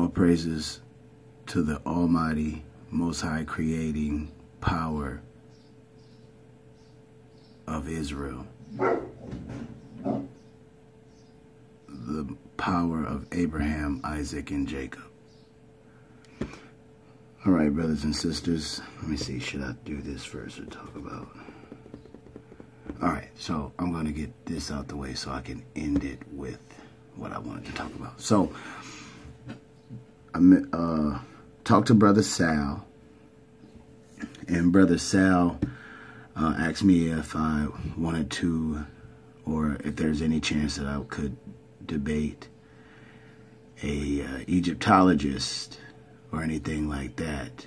All praises to the Almighty, Most High creating power of Israel. The power of Abraham, Isaac, and Jacob. All right, brothers and sisters. Let me see. Should I do this first or talk about? All right, so I'm going to get this out the way so I can end it with what I wanted to talk about. So, I talked to Brother Sal, and Brother Sal asked me if I wanted to, or if there's any chance that I could debate a Egyptologist or anything like that.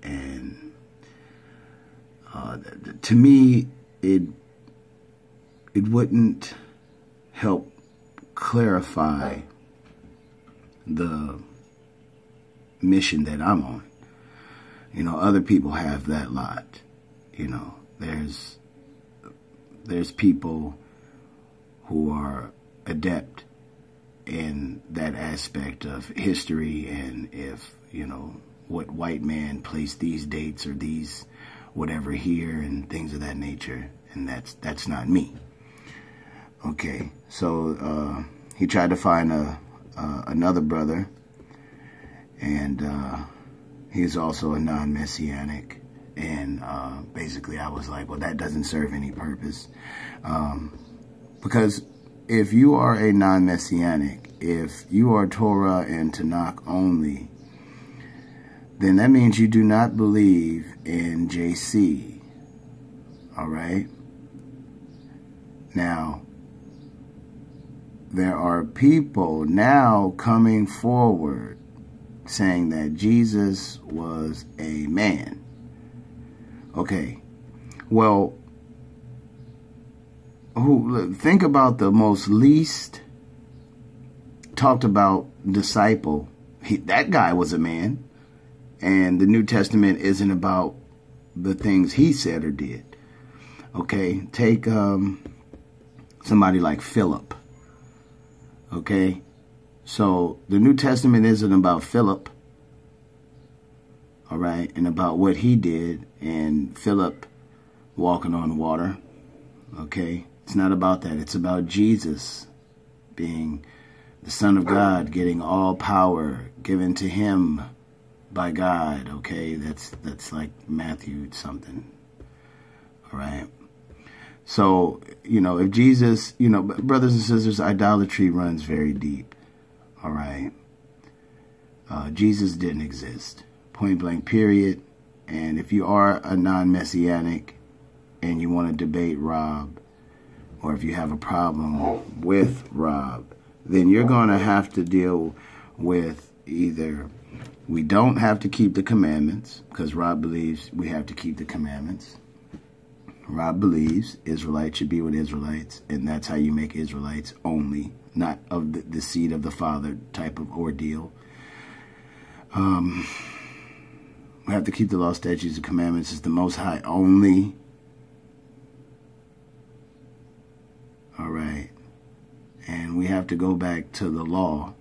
And to me, it wouldn't help clarify the mission that I'm on. You know, other people have that lot. You know, there's people who are adept in that aspect of history, and if, you know, what white man placed these dates or these whatever here and things of that nature, and that's not me. Okay, so he tried to find another brother, and he's also a non-messianic, and basically I was like, well, that doesn't serve any purpose, because if you are a non-messianic, if you are Torah and Tanakh only, then that means you do not believe in JC. All right? Now, there are people now coming forward saying that Jesus was a man. Okay, well, think about the most least talked about disciple. That guy was a man, and the New Testament isn't about the things he said or did. Okay, take somebody like Philip. Okay, so the New Testament isn't about Philip, all right, and about what he did, and Philip walking on water. Okay, it's not about that. It's about Jesus being the Son of God, getting all power given to him by God. Okay, that's like Matthew something. All right. So, you know, if Jesus, you know, brothers and sisters, idolatry runs very deep. All right. Jesus didn't exist. Point blank, period. And if you are a non-messianic and you want to debate Rob, or if you have a problem with Rob, then you're going to have to deal with either we don't have to keep the commandments, because Rob believes we have to keep the commandments. Rob believes Israelites should be with Israelites, and that's how you make Israelites only, not of the seed of the Father type of ordeal. We have to keep the law, statutes, and commandments as the Most High only. All right. And we have to go back to the law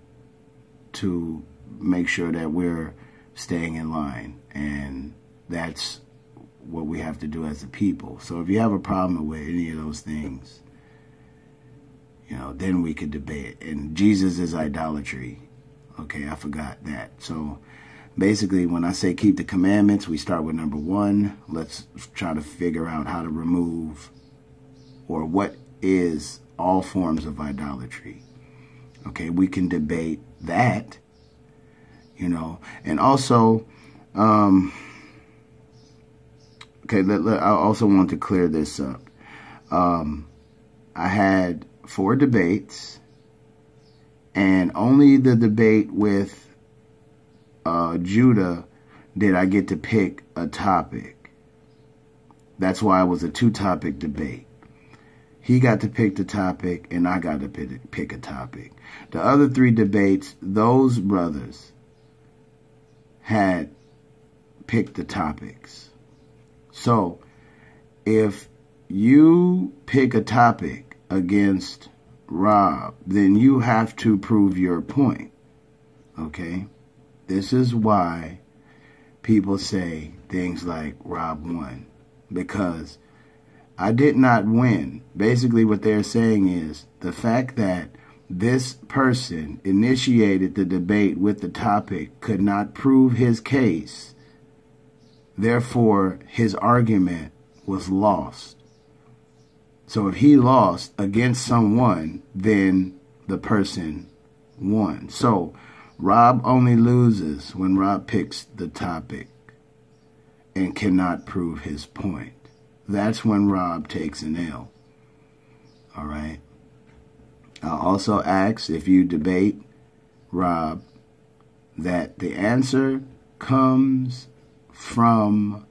to make sure that we're staying in line. And that's what we have to do as a people. So if you have a problem with any of those things, you know, then we could debate. And Jesus is idolatry. Okay, I forgot that. So basically, when I say keep the commandments, we start with number 1. Let's try to figure out how to remove, or what is all forms of idolatry. Okay, we can debate that, you know. And also, okay, I also want to clear this up. I had 4 debates, and only the debate with Judah did I get to pick a topic. That's why it was a 2-topic debate. He got to pick the topic, and I got to pick a topic. The other 3 debates, those brothers had picked the topics. So, if you pick a topic against Rob, then you have to prove your point. Okay? This is why people say things like Rob won, because I did not win. Basically what they're saying is the fact that this person initiated the debate with the topic could not prove his case. Therefore, his argument was lost. So if he lost against someone, then the person won. So Rob only loses when Rob picks the topic and cannot prove his point. That's when Rob takes an L. All right. I'll also ask, if you debate Rob, that the answer comes from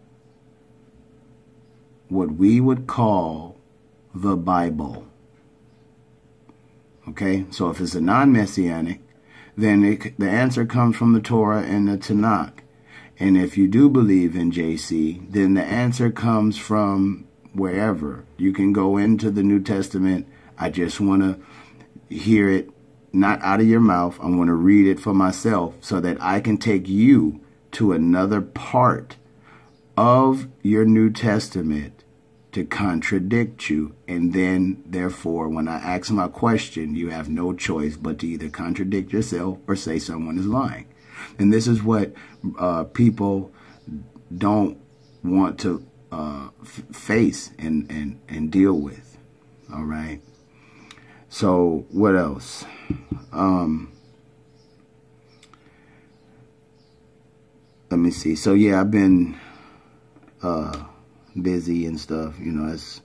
what we would call the Bible. Okay? So if it's a non-messianic, then the answer comes from the Torah and the Tanakh. And if you do believe in JC, then the answer comes from wherever. You can go into the New Testament. I just want to hear it not out of your mouth. I want to read it for myself so that I can take you to another part of your New Testament to contradict you. And then, therefore, when I ask my question, you have no choice but to either contradict yourself or say someone is lying. And this is what people don't want to face and deal with. All right. So what else? Let me see. So yeah, I've been busy and stuff. You know, that's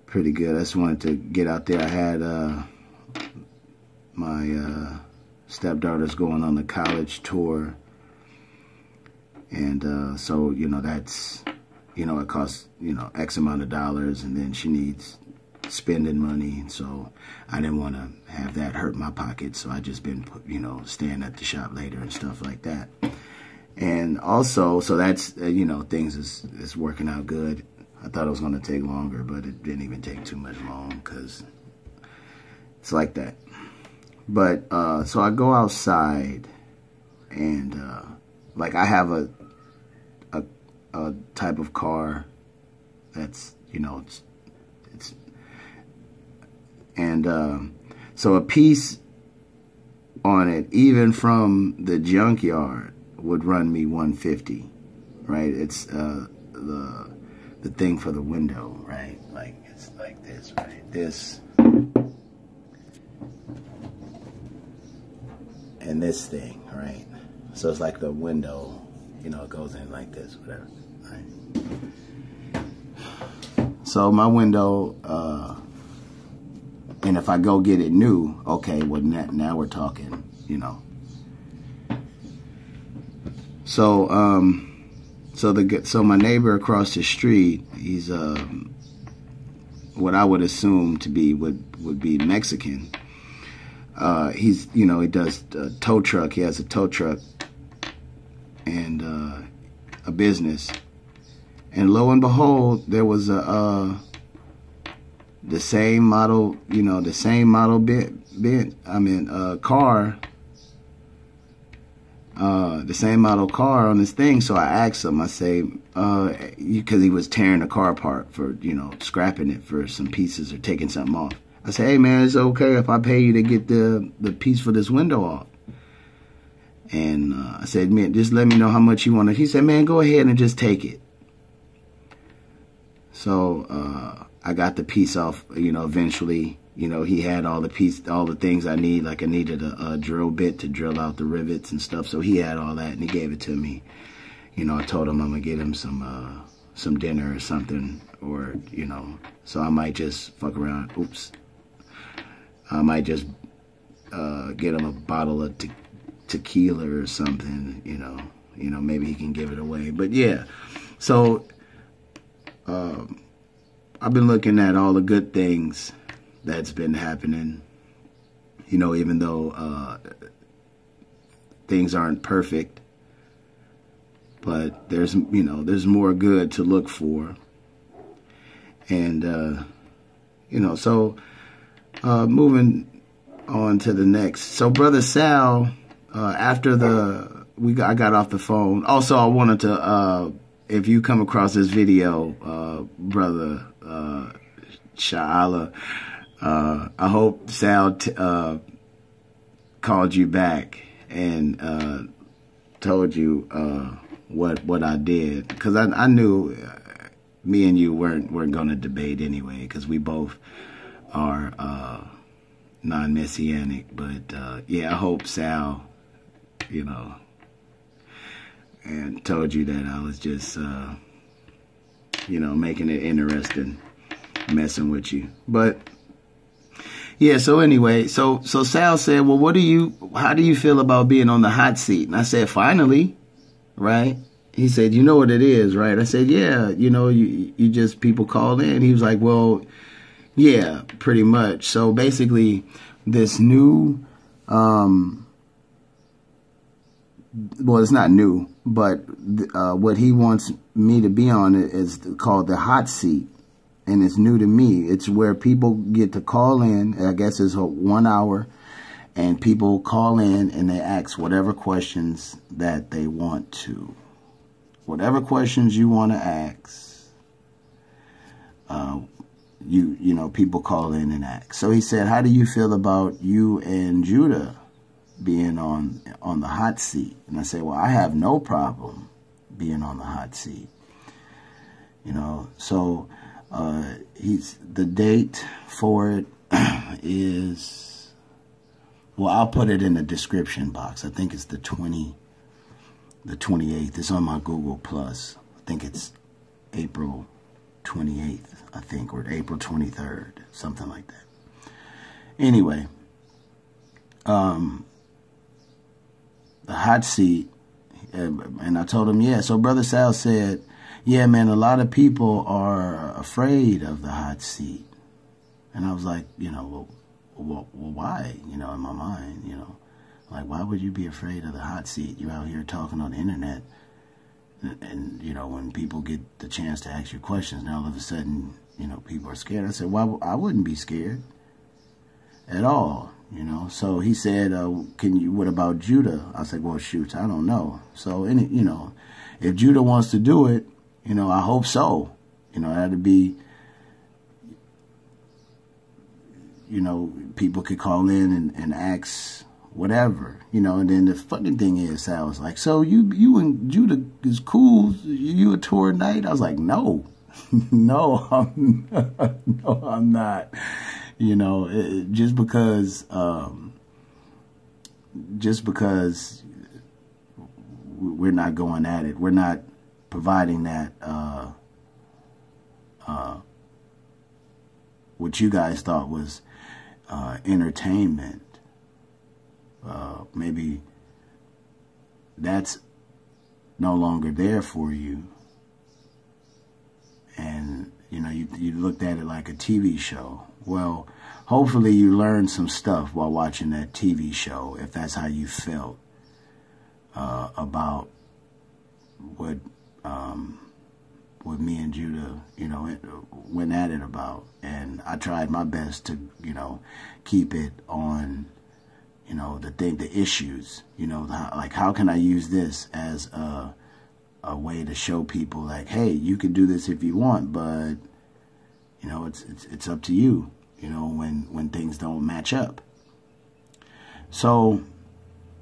pretty good. I just wanted to get out there. I had my stepdaughter's going on the college tour, and so, you know, that's, you know, it costs, you know, X amount of dollars, and then she needs spending money, so I didn't want to have that hurt my pocket, so I just been, you know, staying at the shop later and stuff like that. And also, so that's, you know, things is working out good. I thought it was going to take longer, but it didn't even take too much long, because it's like that. But, so I go outside, and, like, I have a type of car that's, you know, it's and, so a piece on it, even from the junkyard, would run me $150, right? It's, the thing for the window, right? Like, it's like this, right? This. And this thing, right? So it's like the window, you know, it goes in like this, whatever, right? So my window, and if I go get it new, okay, well, now we're talking, you know. So, so my neighbor across the street, he's, what I would assume to be, would be Mexican. He's, you know, he does a tow truck. He has a tow truck and a business. And lo and behold, there was the same model, you know, the same model car, the same model car on this thing. So I asked him, I say, because he was tearing the car apart for, you know, scrapping it for some pieces or taking something off. I said, hey, man, it's okay if I pay you to get the piece for this window off. And I said, man, just let me know how much you want. He said, man, go ahead and just take it. So I got the piece off, you know, eventually. You know, he had all the things I need. Like I needed a drill bit to drill out the rivets and stuff. So he had all that, and he gave it to me. You know, I told him I'm going to get him some dinner or something, or, you know, so I might just fuck around. Oops. I might just get him a bottle of tequila or something, you know, maybe he can give it away. But yeah, so I've been looking at all the good things that's been happening, you know, even though things aren't perfect, but there's, you know, there's more good to look for. And, you know, so moving on to the next. So Brother Sal after I got off the phone. Also, I wanted to, if you come across this video, brother Sha'ala, I hope Sal called you back and told you what I did, because I knew me and you weren't going to debate anyway, because we both are non-messianic. But yeah, I hope Sal, you know, and told you that I was just you know, making it interesting, messing with you. But yeah, so anyway, so Sal said, well, how do you feel about being on the hot seat? And I said, finally, right? He said, you know what it is, right? I said, yeah, you know, you just, people call in. He was like, well, yeah, pretty much. So basically this new, well, it's not new, but what he wants me to be on is called the hot seat. And it's new to me. It's where people get to call in. I guess it's 1 hour. And people call in and they ask whatever questions that they want to. Whatever questions you want to ask, you know, people call in and ask. So he said, how do you feel about you and Judah being on the hot seat? And I said, well, I have no problem being on the hot seat. You know, so the date for it is, well, I'll put it in the description box. I think it's the 28th. It's on my Google Plus. I think it's April 28th, I think, or April 23rd, something like that. Anyway, the hot seat, and I told him, yeah. So Brother Sal said, yeah, man, a lot of people are afraid of the hot seat. And I was like, you know, well, why? You know, in my mind, you know, like, why would you be afraid of the hot seat? You're out here talking on the internet. And, you know, when people get the chance to ask you questions, now all of a sudden, you know, people are scared. I said, well, I wouldn't be scared at all, you know. So he said, what about Judah? I said, well, shoot, I don't know. So, you know, if Judah wants to do it, you know, I hope so. You know, that'd be, you know, people could call in and ask whatever, you know. And then the funny thing is, Sal was like, so you and Judah is cool, you a tour night? I was like, no, no, I'm not. You know, just because we're not going at it, we're not providing that what you guys thought was entertainment. Maybe that's no longer there for you, and you know, you looked at it like a TV show. Well, hopefully you learned some stuff while watching that TV show, if that's how you felt about what me and Judah, you know, went at it about. And I tried my best to, you know, keep it on, you know, the issues, you know, like, how can I use this as a way to show people, like, hey, you can do this if you want, but, you know, it's up to you, you know, when things don't match up. So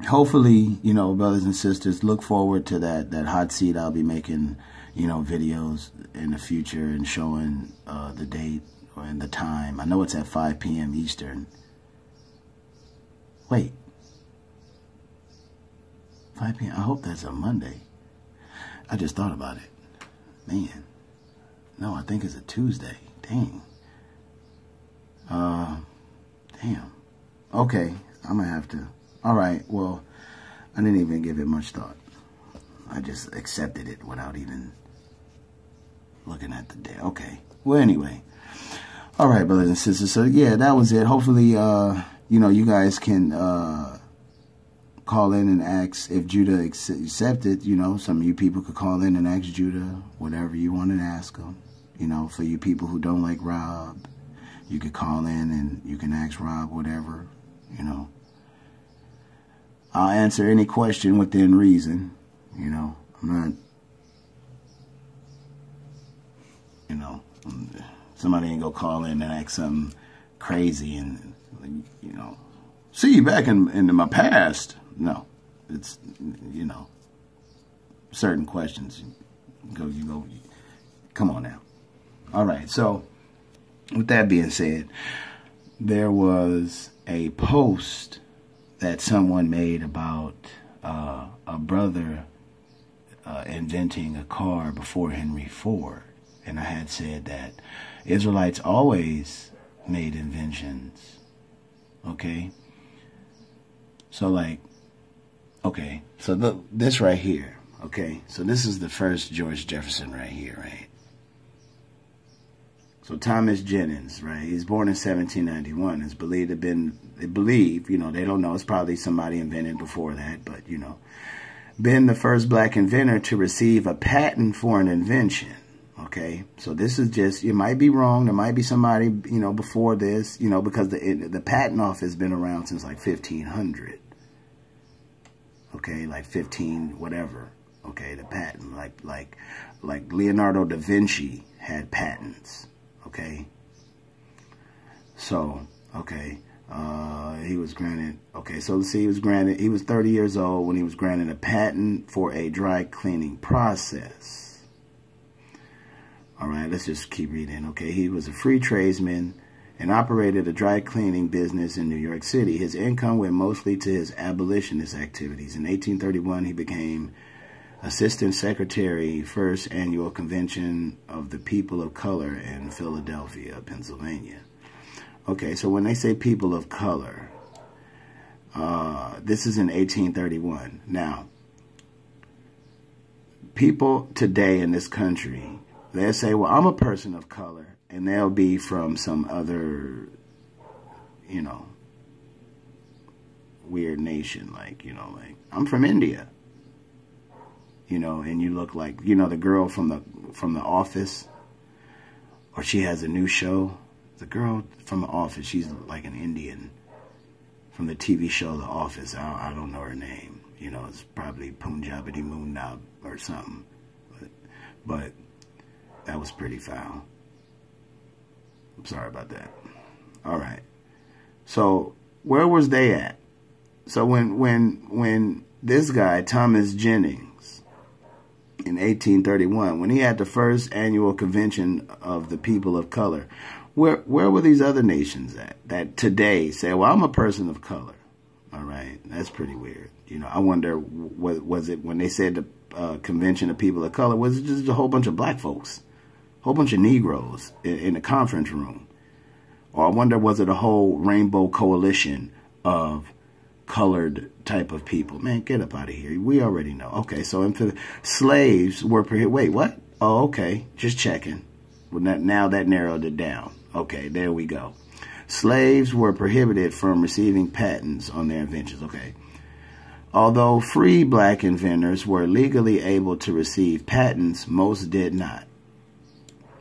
hopefully, you know, brothers and sisters, look forward to that hot seat. I'll be making, you know, videos in the future and showing the date and the time. I know it's at 5 p.m. Eastern. Wait. 5 p.m. I hope that's a Monday. I just thought about it. Man. No, I think it's a Tuesday. Dang. Damn. Okay. I'm going to have to. All right. Well, I didn't even give it much thought. I just accepted it without even looking at the day. Okay. Well, anyway. All right, brothers and sisters. So, yeah, that was it. Hopefully, you know, you guys can call in and ask if Judah accepted. You know, some of you people could call in and ask Judah whatever you want to ask him. You know, for you people who don't like Rob, you could call in and you can ask Rob whatever, you know. I'll answer any question within reason. You know, I'm not, you know, somebody ain't gonna call in and ask something crazy and, you know, see, back in my past. No, it's, you know, certain questions. You go, come on now. All right, so with that being said, there was a post that someone made about a brother inventing a car before Henry Ford. And I had said that Israelites always made inventions. Okay? So like, okay, so this right here, okay? So this is the first George Jefferson right here, right? So Thomas Jennings, right? He's born in 1791. It's believed to have been, they believe, you know, they don't know. It's probably somebody invented before that, but, you know, been the first black inventor to receive a patent for an invention. Okay, so this is just, you might be wrong. There might be somebody, you know, before this, you know, because the patent office has been around since like 1500. Okay, like 15 whatever. Okay, the patent, like Leonardo da Vinci had patents. Okay, so okay, he was granted. Okay, so let's see, he was 30 years old when he was granted a patent for a dry cleaning process. All right, let's just keep reading. Okay, he was a free tradesman and operated a dry cleaning business in New York City. His income went mostly to his abolitionist activities. In 1831, he became Assistant Secretary, First Annual Convention of the People of Color in Philadelphia, Pennsylvania. Okay, so when they say people of color, this is in 1831. Now, people today in this country, they'll say, well, I'm a person of color, and they'll be from some other, you know, weird nation, like, you know, like, I'm from India, you know, and you look like, you know, the girl from the Office, or she has a new show, the girl from the Office, she's like an Indian, from the TV show The Office. I don't know her name, you know, it's probably Punjabi Moonab or something, but that was pretty foul. I'm sorry about that. All right. So where was they at? So when this guy, Thomas Jennings, in 1831, when he had the first annual convention of the people of color, where were these other nations at that today say, well, I'm a person of color? All right. That's pretty weird. You know, I wonder, was it when they said the convention of people of color, was it just a whole bunch of black folks? Whole bunch of Negroes in the conference room? Or I wonder, was it a whole rainbow coalition of colored type of people? Man, get up out of here. We already know. Okay, so slaves were prohibited. Wait, what? Oh, okay. Just checking. Well, now that narrowed it down. Okay, there we go. Slaves were prohibited from receiving patents on their inventions. Okay. Although free black inventors were legally able to receive patents, most did not.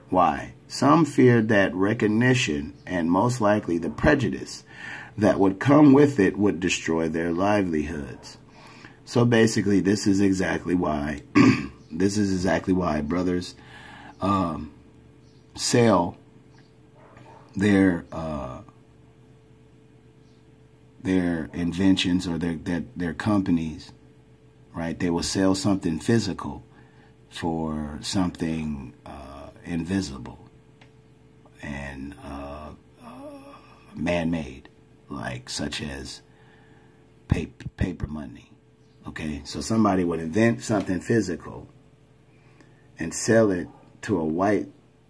Why? Some feared that recognition and most likely the prejudice that would come with it would destroy their livelihoods. So basically, this is exactly why brothers sell their inventions or their companies, right? They will sell something physical for something invisible and man-made, like such as paper money. Okay, so somebody would invent something physical and sell it to a white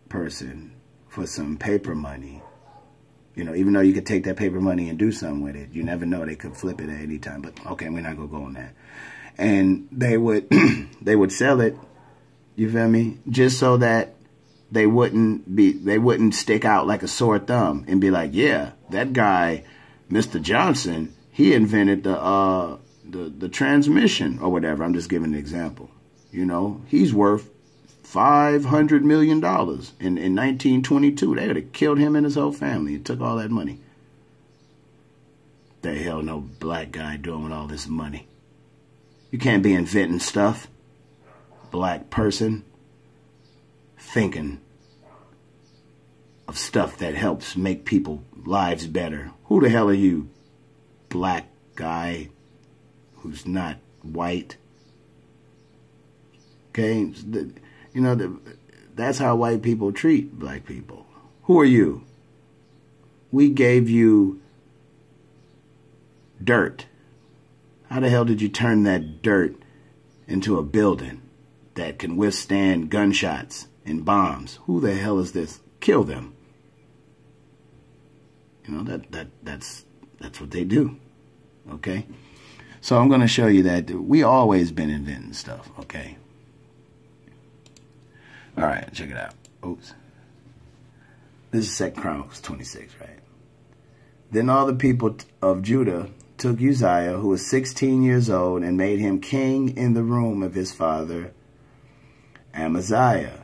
person for some paper money. You know, even though you could take that paper money and do something with it, you never know, they could flip it at any time. But okay, we're not gonna go on that. And they would they would sell it, you feel me, just so that they wouldn't stick out like a sore thumb and be like, yeah, that guy, Mr. Johnson, he invented the transmission or whatever. I'm just giving an example. You know, he's worth $500 million in 1922. They would have killed him and his whole family and took all that money. the hell no black guy doing with all this money? You can't be inventing stuff. Black person thinking of stuff that helps make people lives better. Who the hell are you, black guy who's not white? Okay, that's how white people treat black people. Who are you? We gave you dirt. How the hell did you turn that dirt into a building that can withstand gunshots and bombs? Who the hell is this? Kill them. That's what they do. Okay? So I'm going to show you that we always been inventing stuff, okay? All right, check it out. Oops. This is 2 Chronicles 26, right? Then all the people of Judah took Uzziah, who was 16 years old, and made him king in the room of his father Amaziah.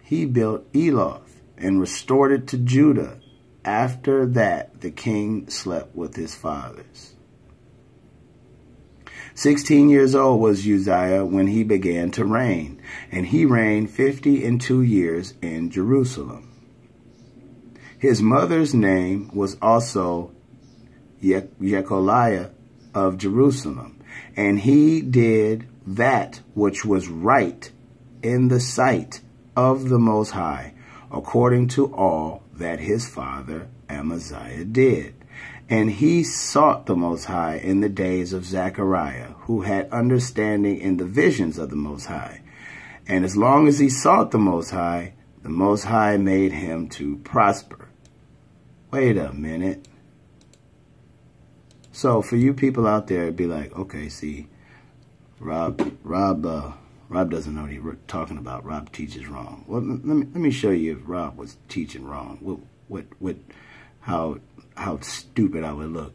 He built Eloth and restored it to Judah. After that, the king slept with his fathers. 16 years old was Uzziah when he began to reign, and he reigned 52 years in Jerusalem. His mother's name was also Jecoliah of Jerusalem, and he did that which was right in the sight of the Most High, according to all that his father Amaziah did. And he sought the Most High in the days of Zechariah, who had understanding in the visions of the Most High. And as long as he sought the Most High made him to prosper. Wait a minute. So for you people out there, it'd be like, okay, see, Rob doesn't know what he's talking about. Rob teaches wrong. Well, let me show you if Rob was teaching wrong. How stupid I would look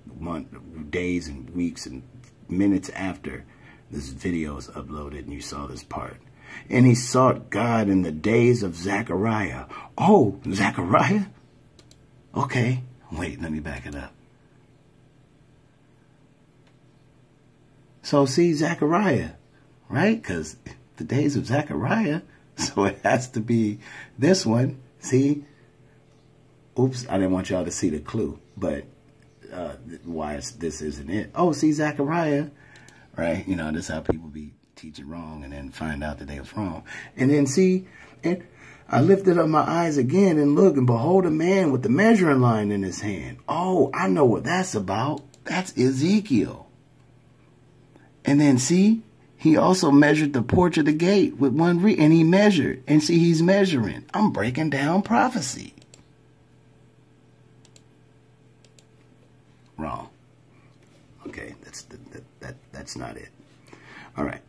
days and weeks and minutes after this video is uploaded and you saw this part. And he sought God in the days of Zechariah. Oh, Zechariah? Okay, wait, let me back it up. So see, Zechariah, right? Because the days of Zechariah, so it has to be this one. See? Oops, I didn't want y'all to see the clue, but why this isn't it? Oh, see, Zechariah, right? You know, this is how people be teaching wrong and then find out that they was wrong. And then see, and I lifted up my eyes again and look, and behold, a man with the measuring line in his hand. Oh, I know what that's about. That's Ezekiel. And then see, he also measured the porch of the gate with one reed, and he measured. And see, he's measuring. I'm breaking down prophecy. Wrong. Okay, that's not it. All right.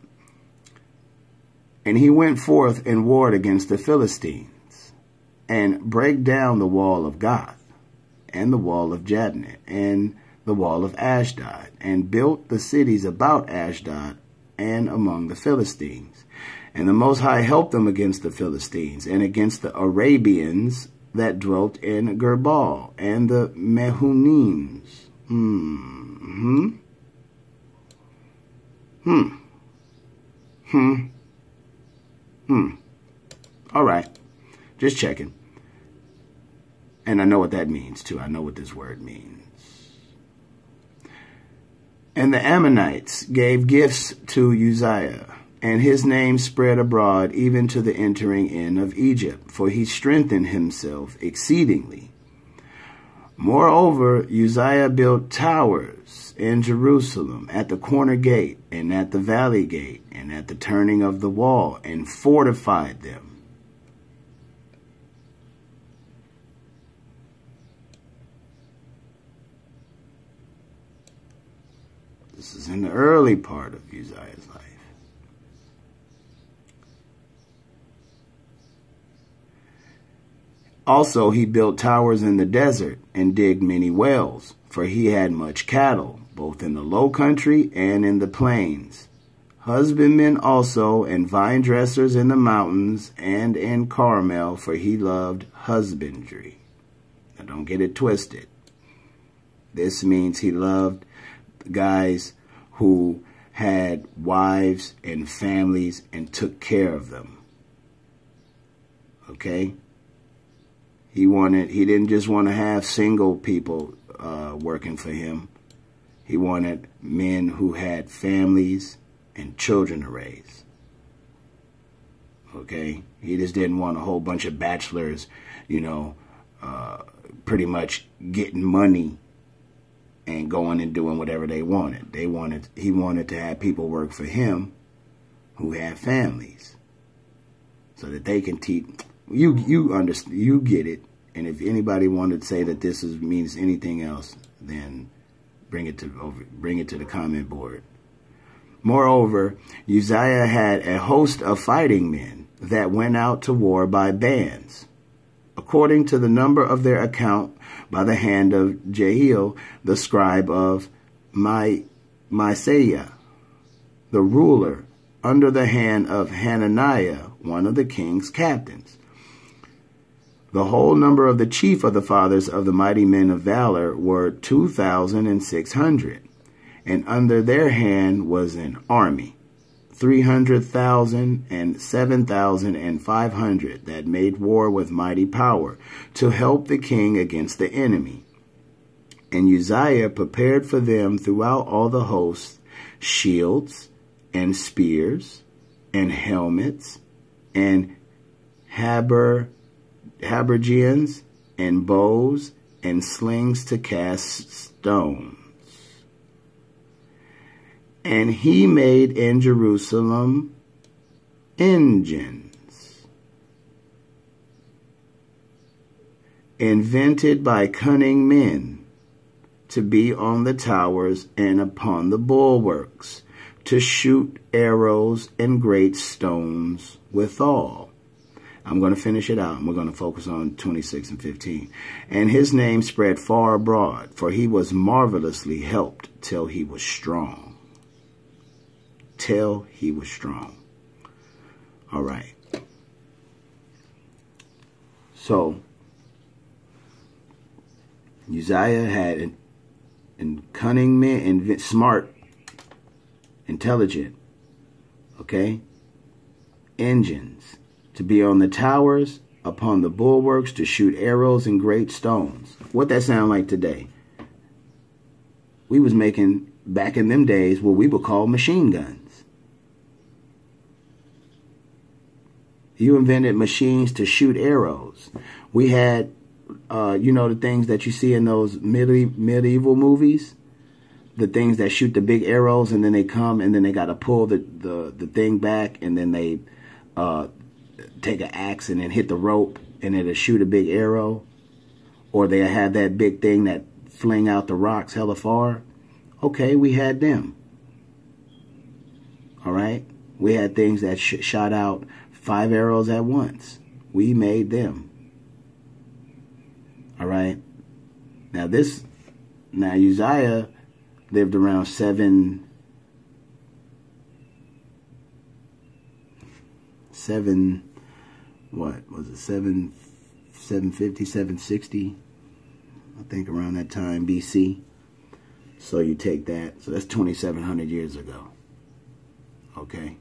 And he went forth and warred against the Philistines, and brake down the wall of Gath, and the wall of Jabneh, and the wall of Ashdod, and built the cities about Ashdod and among the Philistines. And the Most High helped them against the Philistines, and against the Arabians that dwelt in Gerbal, and the Mehunims. All right. Just checking. And I know what that means, too. I know what this word means. And the Ammonites gave gifts to Uzziah, and his name spread abroad even to the entering in of Egypt, for he strengthened himself exceedingly. Moreover, Uzziah built towers in Jerusalem at the corner gate, and at the valley gate, and at the turning of the wall, and fortified them. This is in the early part of Uzziah's life. Also, he built towers in the desert and digged many wells, for he had much cattle, both in the low country and in the plains. Husbandmen also, and vine dressers in the mountains and in Carmel, for he loved husbandry. Now, don't get it twisted. This means he loved guys who had wives and families and took care of them. Okay? He didn't just want to have single people working for him. He wanted men who had families and children to raise. Okay? He just didn't want a whole bunch of bachelors, you know, pretty much getting money and going and doing whatever they wanted. He wanted to have people work for him who had families, so that they can teach. You understand? You get it. And if anybody wanted to say that this means anything else, then bring it to the comment board. Moreover, Uzziah had a host of fighting men that went out to war by bands, according to the number of their account, by the hand of Jehiel, the scribe of Maaseiah, the ruler, under the hand of Hananiah, one of the king's captains. The whole number of the chief of the fathers of the mighty men of valor were 2,600, and under their hand was an army, 300,000 and 7,500 that made war with mighty power to help the king against the enemy. And Uzziah prepared for them throughout all the hosts shields and spears and helmets and habergeons and bows and slings to cast stones. And he made in Jerusalem engines, invented by cunning men, to be on the towers and upon the bulwarks, to shoot arrows and great stones withal. I'm going to finish it out, and we're going to focus on 26 and 15. And his name spread far abroad, for he was marvelously helped till he was strong. Till he was strong. All right. So, Uzziah had cunning men, smart, intelligent, okay, engines to be on the towers, upon the bulwarks, to shoot arrows and great stones. What that sound like today? We was making, back in them days, what we would call machine guns. You invented machines to shoot arrows. We had, you know, the things that you see in those medieval movies, the things that shoot the big arrows, and then they come, and then they got to pull the thing back, and then they take an axe and then hit the rope, and it'll shoot a big arrow. Or they have that big thing that fling out the rocks hella far. Okay, we had them. All right? We had things that shot out 5 arrows at once. We made them. All right? Now Uzziah lived around 750, 760, I think, around that time, BC. So you take that. So that's 2,700 years ago. Okay?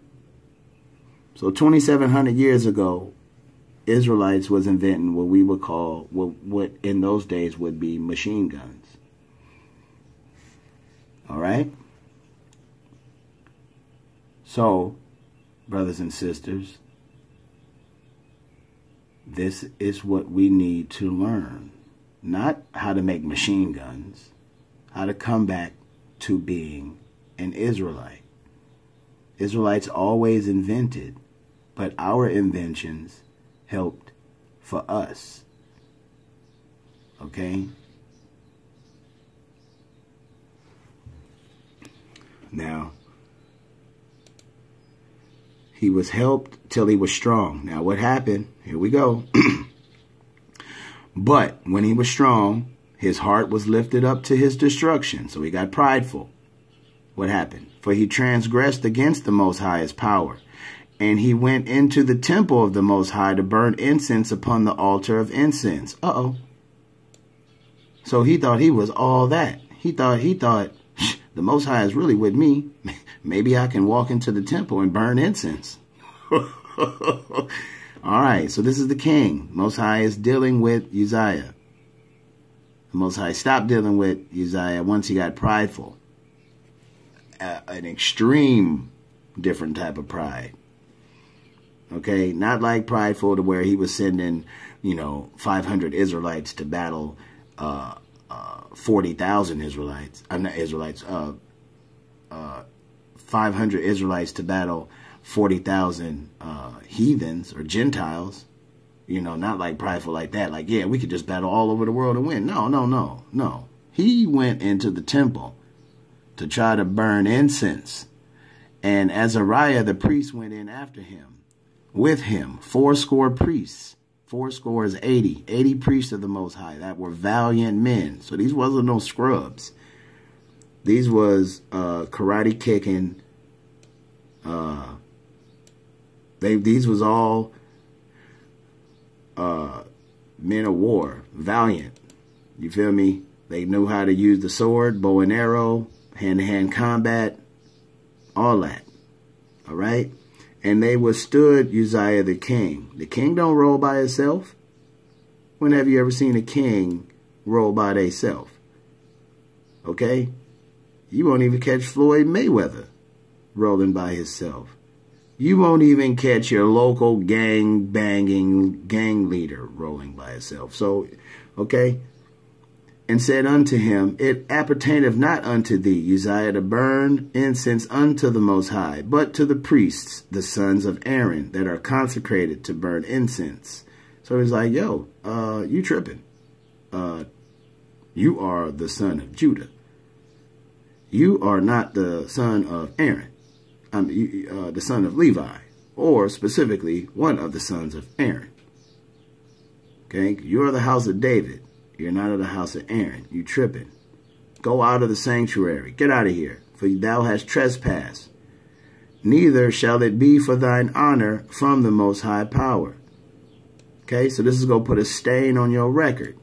So 2,700 years ago, Israelites was inventing what we would call, what in those days would be machine guns. All right? So, brothers and sisters, this is what we need to learn. Not how to make machine guns, how to come back to being an Israelite. Israelites always invented, but our inventions helped for us. Okay? Now, he was helped till he was strong. Now, what happened? Here we go. But when he was strong, his heart was lifted up to his destruction. So he got prideful. What happened? For he transgressed against the Most High's power. And he went into the temple of the Most High to burn incense upon the altar of incense. Uh-oh. So he thought he was all that. He thought, the Most High is really with me. Maybe I can walk into the temple and burn incense. All right, so this is the king. Most High is dealing with Uzziah. The Most High stopped dealing with Uzziah once he got prideful. An extreme different type of pride. Okay, not like prideful to where he was sending, 500 Israelites to battle 40,000 Israelites. I'm not Israelites. 500 Israelites to battle 40,000 heathens or Gentiles. Not like prideful like that. Like, yeah, we could just battle all over the world and win. No. He went into the temple to try to burn incense. And Azariah, the priest, went in after him. With him, 80 priests. 80 priests of the Most High that were valiant men. So these wasn't no scrubs. These was karate kicking. These was all men of war, valiant. You feel me? They knew how to use the sword, bow and arrow, hand-to-hand combat, all that. All right? And they withstood Uzziah the king. The king don't roll by himself. When have you ever seen a king roll by theyself? Okay? You won't even catch Floyd Mayweather rolling by himself. You won't even catch your local gang-banging gang leader rolling by himself. So, okay? And said unto him, it appertaineth not unto thee, Uzziah, to burn incense unto the Most High, but to the priests, the sons of Aaron, that are consecrated to burn incense. So he's like, yo, you tripping. You are the son of Judah. You are not the son of Aaron. The son of Levi, or specifically one of the sons of Aaron. Okay, you are the house of David. You're not of the house of Aaron. You tripping. Go out of the sanctuary. Get out of here, for thou hast trespassed. Neither shall it be for thine honor from the Most High power. Okay, so this is going to put a stain on your record.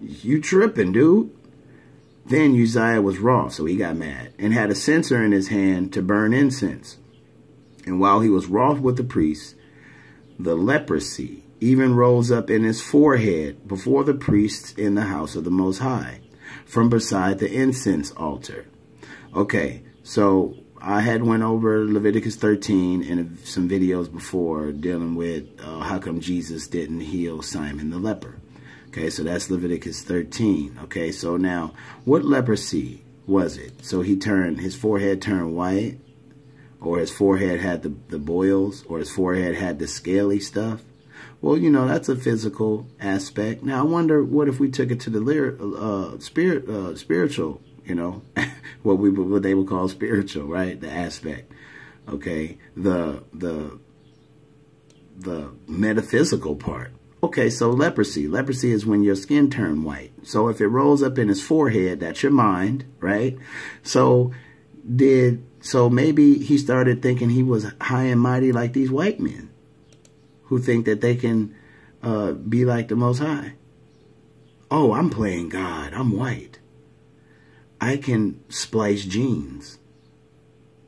You tripping, dude. Then Uzziah was wroth, so he got mad, and had a censer in his hand to burn incense. And while he was wroth with the priests, the leprosy even rose up in his forehead before the priests in the house of the Most High, from beside the incense altar. Okay, so I had went over Leviticus 13 in some videos before dealing with how come Jesus didn't heal Simon the leper. Okay, so that's Leviticus 13. Okay, so now, what leprosy was it? So his forehead turned white, or his forehead had the boils, or his forehead had the scaly stuff? Well, that's a physical aspect. Now, I wonder, what if we took it to the spiritual, what they would call spiritual, right? The aspect, okay? The metaphysical part. Okay, so leprosy. Leprosy is when your skin turned white. So if it rolls up in his forehead, that's your mind, right? So maybe he started thinking he was high and mighty like these white men who think that they can be like the Most High. Oh, I'm playing God. I'm white. I can splice genes.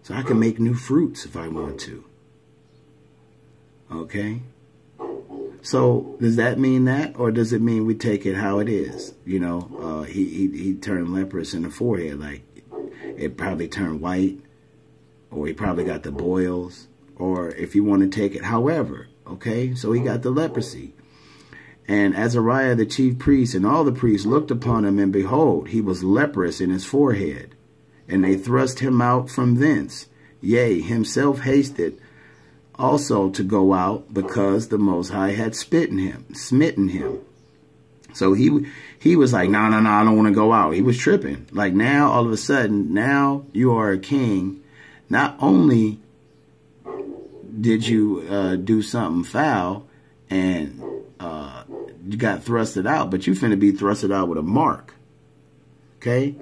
So I can make new fruits if I want to. Okay? So does that mean that, or does it mean we take it how it is? He turned leprous in the forehead, like it probably turned white, or he probably got the boils, or if you want to take it however, okay? So he got the leprosy. And Azariah the chief priest and all the priests looked upon him, and behold, he was leprous in his forehead. And they thrust him out from thence. Yea, himself hasted also to go out, because the Most High had smitten him. So he was like, no, I don't want to go out. He was tripping. Like now, all of a sudden, now you are a king. Not only did you do something foul and you got thrusted out, but you finna be thrusted out with a mark. Okay?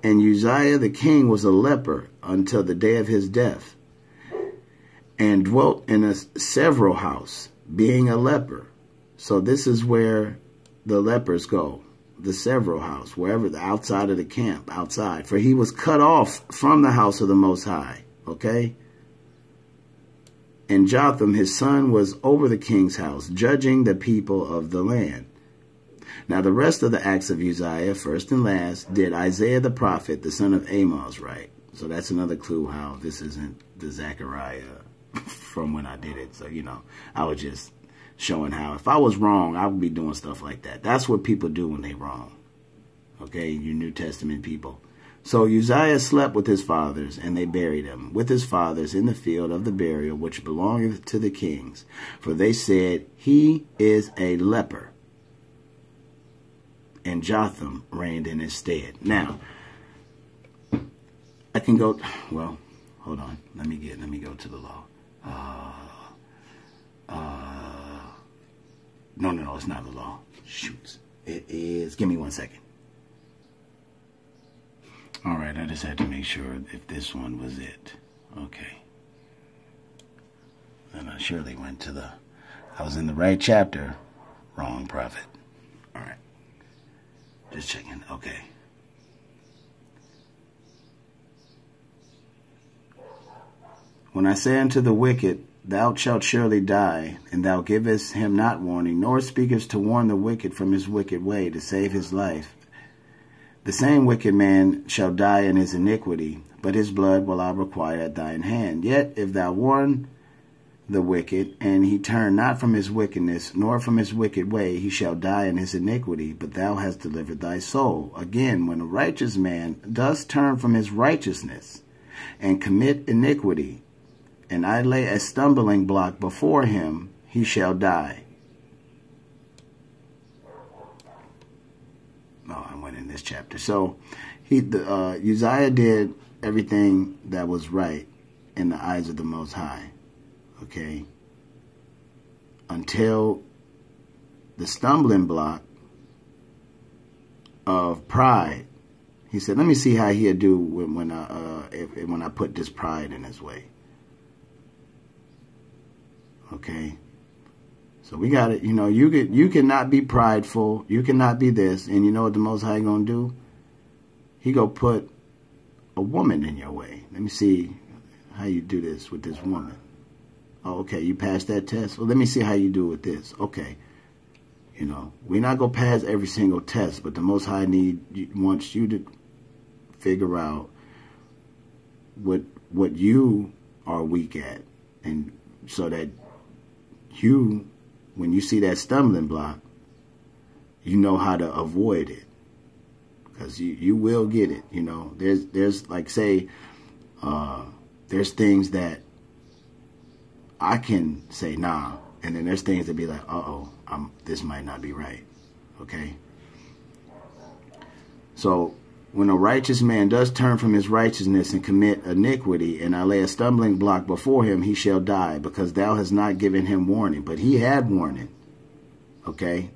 And Uzziah the king was a leper until the day of his death, and dwelt in a several house, being a leper. So this is where the lepers go. the several house, wherever, the outside of the camp, outside. For he was cut off from the house of the Most High. Okay? And Jotham, his son, was over the king's house, judging the people of the land. Now the rest of the acts of Uzziah, first and last, did Isaiah the prophet, the son of Amos, write. So that's another clue how this isn't the Zechariah from when I did it. So, you know, I was just showing how if I was wrong, I would be doing stuff like that. That's what people do when they're wrong. Okay, you New Testament people. So Uzziah slept with his fathers, and they buried him with his fathers in the field of the burial which belongeth to the kings. For they said, he is a leper. And Jotham reigned in his stead. Now, I can go, well, hold on. Let me go to the law. No, it's not the law. Shoot. It is, give me 1 second. All right, I just had to make sure if this one was it. Okay. And I surely went to I was in the right chapter. Wrong prophet. All right. Just checking. Okay. When I say unto the wicked, thou shalt surely die, and thou givest him not warning, nor speakest to warn the wicked from his wicked way, to save his life, the same wicked man shall die in his iniquity, but his blood will I require at thine hand. Yet if thou warn the wicked, and he turn not from his wickedness, nor from his wicked way, he shall die in his iniquity, but thou hast delivered thy soul. Again, when a righteous man does turn from his righteousness, and commit iniquity, and I lay a stumbling block before him, he shall die. Oh, I went in this chapter. So Uzziah did everything that was right in the eyes of the Most High. Okay? Until the stumbling block of pride. He said, let me see how he'll do when I put this pride in his way. Okay? So we got it. You know, you cannot be prideful. You cannot be this. And you know what the Most High going to do? He going to put a woman in your way. Let me see how you do this with this woman. Oh, okay, you passed that test? Well, let me see how you do with this. Okay. You know, we're not going to pass every single test, but the Most High wants you to figure out what you are weak at. And so that you, when you see that stumbling block, you know how to avoid it. Because you will get it, you know. There's like, say, there's things that I can say, nah. And then there's things that be like, uh-oh, this might not be right. Okay? So, when a righteous man does turn from his righteousness and commit iniquity, and I lay a stumbling block before him, he shall die, because thou hast not given him warning. But he had warning. Okay?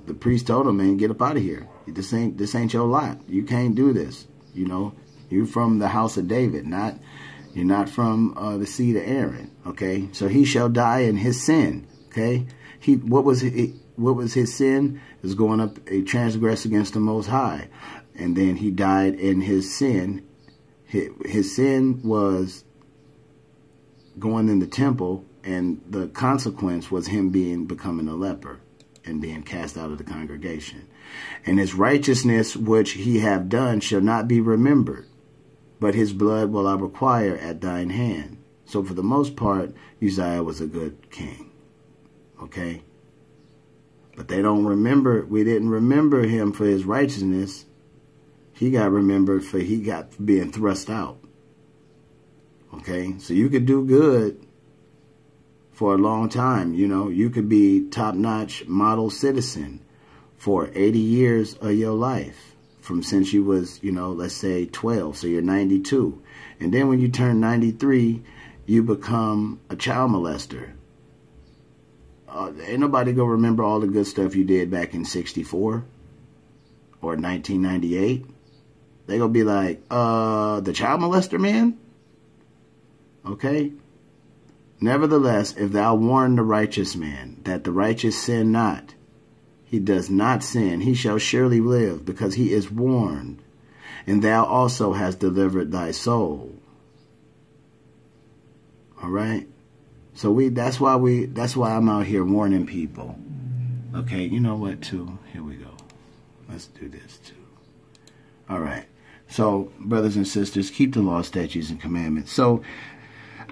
The priest told him, man, get up out of here. This ain't your lot. You can't do this. You know, you're from the house of David, you're not from the seed of Aaron. Okay, so he shall die in his sin. Okay, what was his sin? It was going up a transgress against the Most High, and then he died in his sin. His sin was going in the temple, and the consequence was him becoming a leper and being cast out of the congregation. And his righteousness which he have done shall not be remembered, but his blood will I require at thine hand. So for the most part, Uzziah was a good king. Okay? But they don't remember, we didn't remember him for his righteousness. He got remembered for being thrust out. Okay? So you could do good for a long time. You know, you could be top-notch model citizen for 80 years of your life. From since you was, you know, let's say 12, so you're 92. And then when you turn 93, you become a child molester. Ain't nobody gonna remember all the good stuff you did back in 64 or 1998. They gonna be like, the child molester man? Okay? Nevertheless, if thou warn the righteous man, that the righteous sin not, he does not sin, he shall surely live, because he is warned. And thou also hast delivered thy soul. All right? So that's why I'm out here warning people. Okay, you know what, too? Here we go. Let's do this, too. All right. So, brothers and sisters, keep the law, statutes, and commandments. So,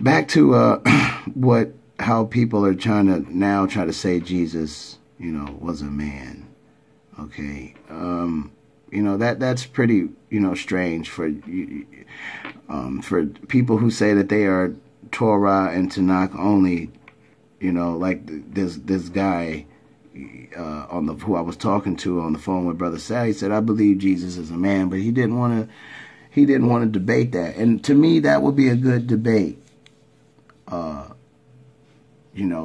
back to how people are trying to say Jesus, was a man. Okay. That's pretty, strange for people who say that they are Torah and Tanakh only. Like this guy who I was talking to on the phone with Brother Sal. He said, I believe Jesus is a man, but he didn't want to debate that. And to me, that would be a good debate.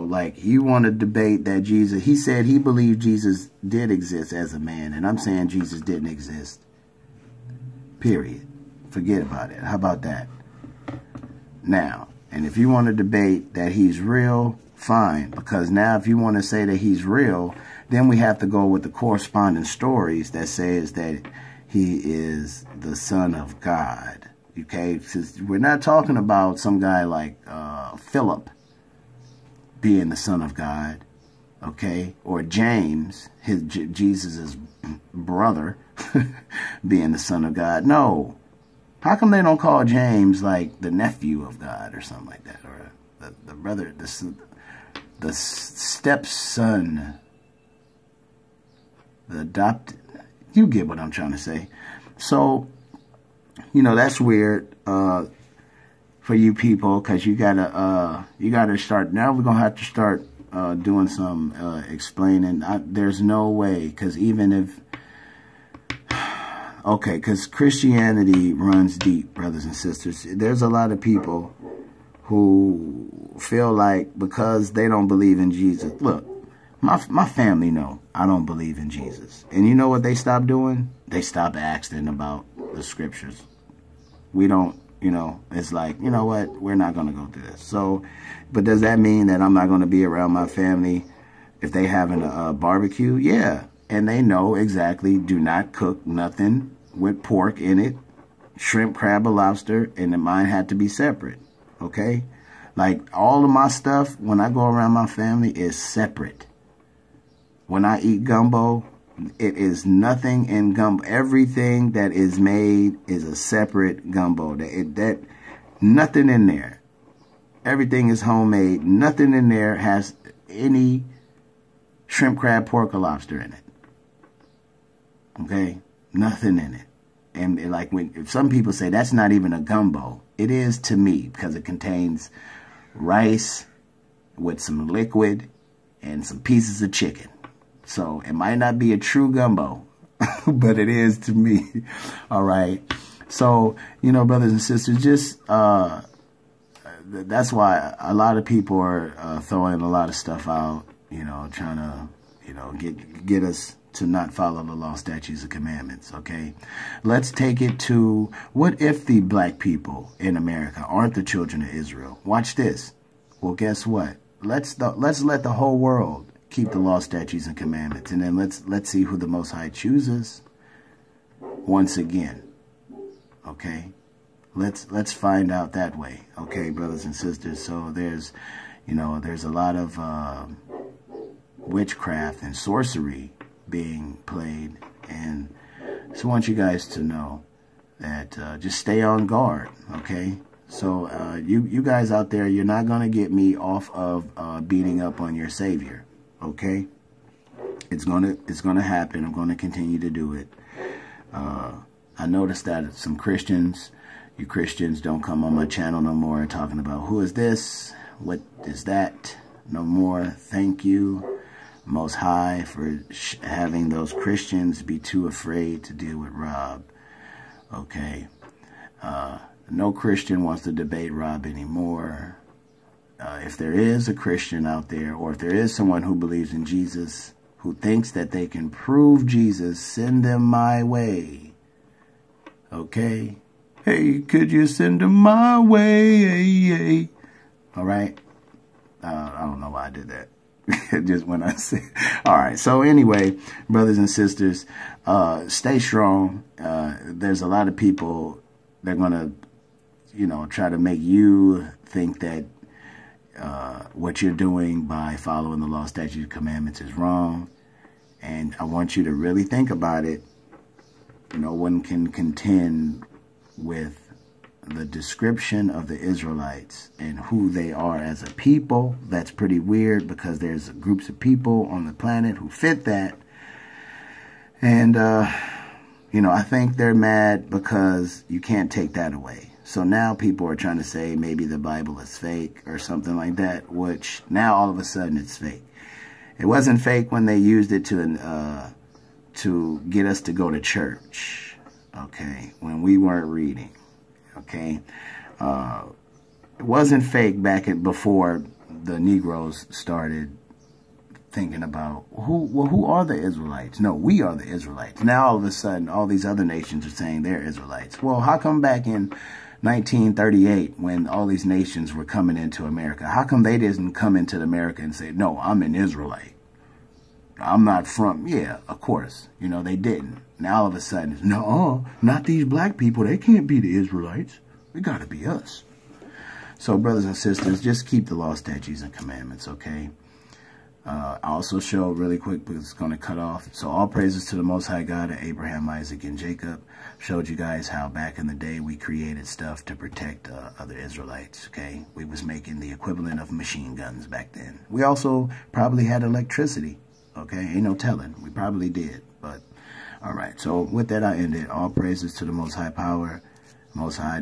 Like you want to debate that Jesus, he said he believed Jesus did exist as a man, and I'm saying Jesus didn't exist. Period. Forget about it. How about that? Now, and if you want to debate that he's real, fine, because now if you want to say that he's real, then we have to go with the corresponding stories that says that he is the Son of God. Okay, we're not talking about some guy like Philip being the Son of God, okay, or James, Jesus's brother, being the Son of God. No, how come they don't call James like the nephew of God or something like that, or the brother, the stepson, the adopted? You get what I'm trying to say. So, that's weird for you people, because you gotta start. Now we're gonna have to start doing some explaining. There's no way, because even if because Christianity runs deep, brothers and sisters. There's a lot of people who feel like because they don't believe in Jesus. Look, my family know I don't believe in Jesus. And you know what they stopped doing? They stopped asking about the scriptures. We don't, it's like, you know what? We're not going to go through this. So, but does that mean that I'm not going to be around my family if they having a barbecue? Yeah. And they know exactly, do not cook nothing with pork in it, shrimp, crab, or lobster, and mine had to be separate. Okay? Like, all of my stuff, when I go around my family, is separate. When I eat gumbo, it is nothing in gumbo. Everything that is made is a separate gumbo. That nothing in there. Everything is homemade. Nothing in there has any shrimp, crab, pork, or lobster in it. Okay? Nothing in it. And like if some people say that's not even a gumbo, it is to me, because it contains rice with some liquid and some pieces of chicken. So it might not be a true gumbo, but it is to me. All right. So, brothers and sisters, just that's why a lot of people are throwing a lot of stuff out, trying to, get us to not follow the law, statutes, and commandments. Okay. Let's take it to, what if the black people in America aren't the children of Israel? Watch this. Well, guess what? Let's let the whole world keep the law, statutes, and commandments, and then let's see who the Most High chooses once again. Okay, let's find out that way. Okay, brothers and sisters. So there's a lot of witchcraft and sorcery being played, and so I want you guys to know that just stay on guard. Okay. So you guys out there, you're not gonna get me off of beating up on your Savior. Okay, it's gonna happen. I'm gonna continue to do it. I noticed that some Christians, you Christians, don't come on my channel no more talking about who is this, what is that, no more. Thank you, Most High, for having those Christians be too afraid to deal with Rob. Okay, no Christian wants to debate Rob anymore. If there is a Christian out there, or if there is someone who believes in Jesus, who thinks that they can prove Jesus, send them my way. Okay? Hey, could you send them my way? All right? I don't know why I did that. Just when I say, all right. So anyway, brothers and sisters, stay strong. There's a lot of people that are going to, you know, try to make you think that what you're doing by following the law, statutes, commandments is wrong. And I want you to really think about it. No one can contend with the description of the Israelites and who they are as a people. That's pretty weird because there's groups of people on the planet who fit that. And, you know, I think they're mad because you can't take that away. So now people are trying to say maybe the Bible is fake or something like that, which now all of a sudden it's fake. It wasn't fake when they used it to get us to go to church, okay, when we weren't reading, okay. It wasn't fake before the Negroes started thinking about who are the Israelites? No, we are the Israelites. Now all of a sudden all these other nations are saying they're Israelites. Well, how come back in 1938 when all these nations were coming into America, how come they didn't come into America and say, no, I'm an Israelite? I'm not from, yeah, of course. You know, they didn't. Now all of a sudden, it's, no, not these black people. They can't be the Israelites. It got to be us. So, brothers and sisters, just keep the law, statutes, and commandments, okay? I also showed really quick, because it's going to cut off. So, all praises to the Most High God of Abraham, Isaac, and Jacob. Showed you guys how back in the day we created stuff to protect other Israelites, okay? We was making the equivalent of machine guns back then. We also probably had electricity. Okay, ain't no telling. We probably did, but all right. So with that, I end it. All praises to the Most High Power, Most High.